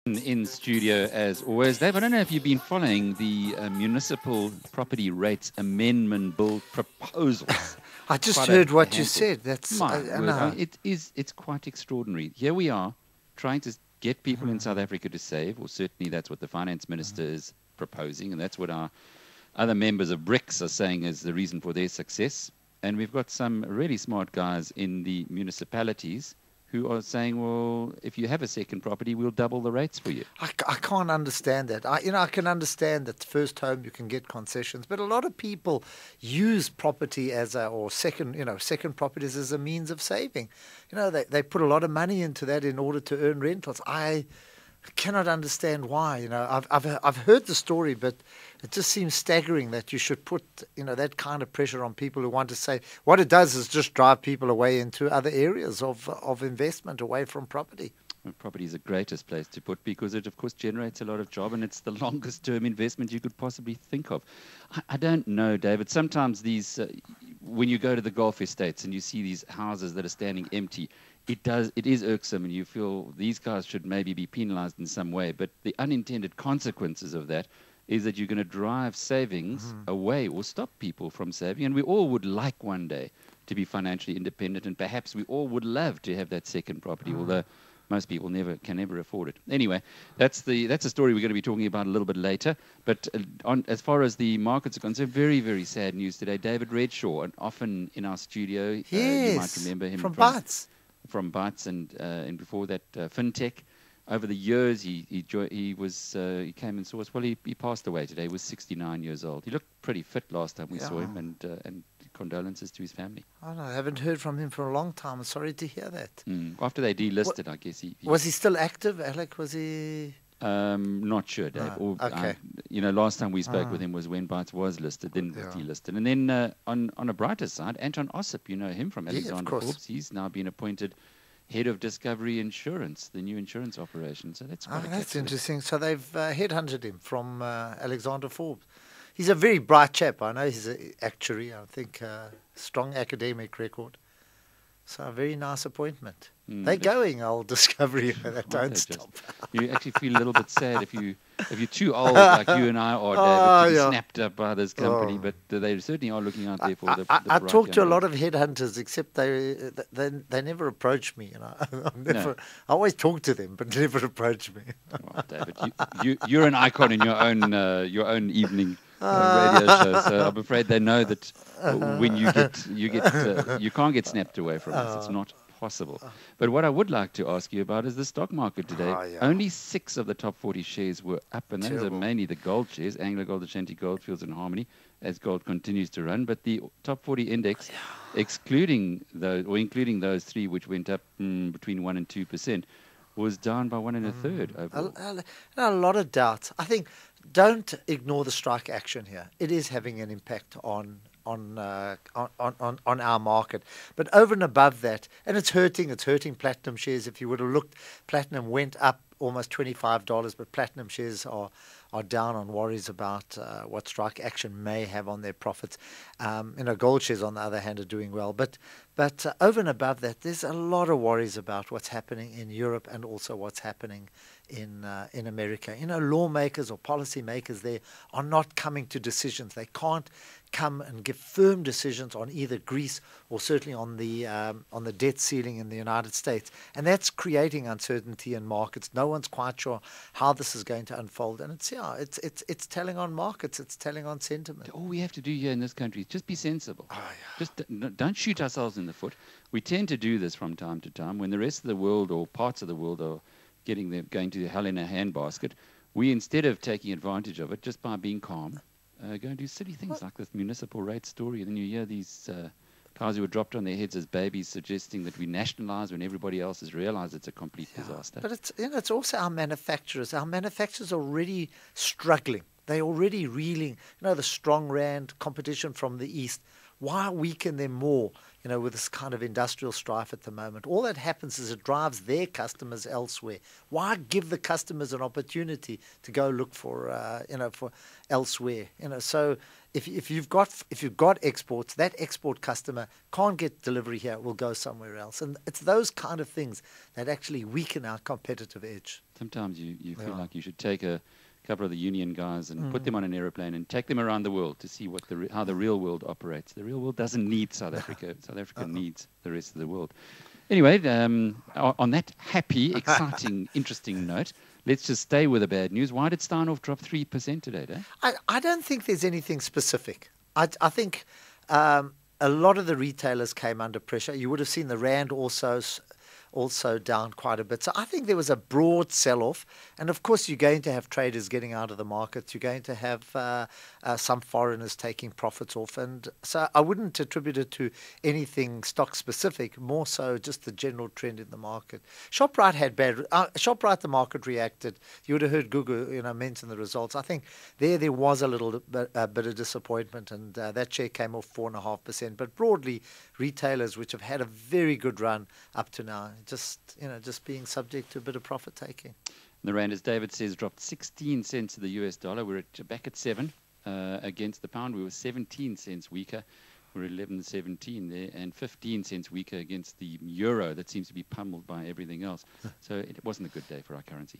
In studio as always. Dave, I don't know if you've been following the Municipal Property Rates Amendment Bill proposals. I just Quite heard what you handful. said. That's My I word, know. it's quite extraordinary. Here we are trying to get people in South Africa to save, or certainly that's what the finance minister is proposing, and that's what our other members of BRICS are saying is the reason for their success. And we've got some really smart guys in the municipalities who are saying, well, if you have a second property, we'll double the rates for you. I can't understand that. I can understand that first home you can get concessions, but a lot of people use property as second properties as a means of saving. They put a lot of money into that in order to earn rentals. I cannot understand why. I've heard the story, but it just seems staggering that you should put that kind of pressure on people who want to save. What it does is just drive people away into other areas of investment, away from property. Well, property is the greatest place to put because it, of course, generates a lot of job and it's the longest term investment you could possibly think of. I don't know, David. Sometimes these, when you go to the Gulf estates and you see these houses that are standing empty, it is irksome and you feel these guys should maybe be penalized in some way. But the unintended consequences of that is that you're going to drive savings away or stop people from saving. And we all would like one day to be financially independent, and perhaps we all would love to have that second property, although most people can never afford it. Anyway, that's a story we're going to be talking about a little bit later. But as far as the markets are concerned, very, very sad news today. David Redshaw, and often in our studio, Yes, you might remember him from Bytes. From Bytes, and before that, FinTech. Over the years, he came and saw us. Well, he passed away today. He was 69 years old. He looked pretty fit last time we saw him, and condolences to his family. I haven't heard from him for a long time. I'm sorry to hear that. After they delisted, I guess was he still active, Alec? Was he? Not sure, Dave. Okay. Last time we spoke with him was when Bytes was listed, then delisted. And then on a brighter side, Anton Ossip, you know him from Alexander Forbes. He's now been appointed head of Discovery Insurance, the new insurance operation. So that's quite that's interesting. So they've headhunted him from Alexander Forbes. He's a very bright chap. I know he's an actuary. I think strong academic record. So a very nice appointment. They're going, old Discovery. They don't stop. You actually feel a little bit sad if you're too old like you and I are, David, to be snapped up by this company. But they certainly are looking out there for the I talk to a lot of headhunters, except they never approach me. I always talk to them, but never approach me. Well, David, you're an icon in your own evening radio show. So I'm afraid they know that when you can't get snapped away from us. It's not possible. But what I would like to ask you about is the stock market today. Only 6 of the top 40 shares were up, and those are mainly the gold shares, Anglo Gold, Ashanti Goldfields and Harmony, as gold continues to run. But the top 40 index, including those 3 which went up between 1% and 2%, was down by 1 1/3 overall. A lot of doubts. I think don't ignore the strike action here. It is having an impact on our market. But over and above that, and it's hurting platinum shares. If you would have looked, platinum went up almost $25, but platinum shares are down on worries about what strike action may have on their profits. Gold shares, on the other hand, are doing well. But over and above that, there's a lot of worries about what's happening in Europe and also what's happening in America. Lawmakers or policymakers there are not coming to decisions. They can't come and give firm decisions on either Greece or certainly on the debt ceiling in the United States, and that's creating uncertainty in markets. No one's quite sure how this is going to unfold, and it's telling on markets. It's telling on sentiment. All we have to do here in this country is just be sensible. Just don't shoot ourselves in the foot. We tend to do this from time to time when the rest of the world or parts of the world are going to hell in a handbasket. We, instead of taking advantage of it just by being calm, go and do silly things like this municipal rate story. And then you hear these guys who were dropped on their heads as babies suggesting that we nationalize when everybody else has realized it's a complete disaster. But it's also our manufacturers. Our manufacturers are already struggling. They're already reeling. The strong rand, competition from the east. Why weaken them more, with this kind of industrial strife at the moment? All that happens is it drives their customers elsewhere. Why give the customers an opportunity to go look for elsewhere? So if you've got exports, that export customer can't get delivery here, it will go somewhere else. And it's those kind of things that actually weaken our competitive edge. Sometimes you feel like you should take a couple of the union guys and put them on an aeroplane and take them around the world to see what how the real world operates. The real world doesn't need South Africa. South Africa needs the rest of the world. Anyway, on that happy, exciting, interesting note, let's just stay with the bad news. Why did Steinhoff drop 3% today, Dave? I don't think there's anything specific. I think a lot of the retailers came under pressure. You would have seen the rand also down quite a bit. So I think there was a broad sell-off. And of course, you're going to have traders getting out of the market. You're going to have some foreigners taking profits off. And so I wouldn't attribute it to anything stock-specific, more so just the general trend in the market. Shoprite had bad... Shoprite, the market reacted. You would have heard Google mention the results. I think there was a little bit of disappointment, and that share came off 4.5%. But broadly, retailers which have had a very good run up to now, just being subject to a bit of profit taking. The rand, as David says, dropped 16 cents to the US dollar. We're back at 7 against the pound. We were 17 cents weaker. We're 11.17 there, and 15 cents weaker against the euro that seems to be pummeled by everything else. So it wasn't a good day for our currency.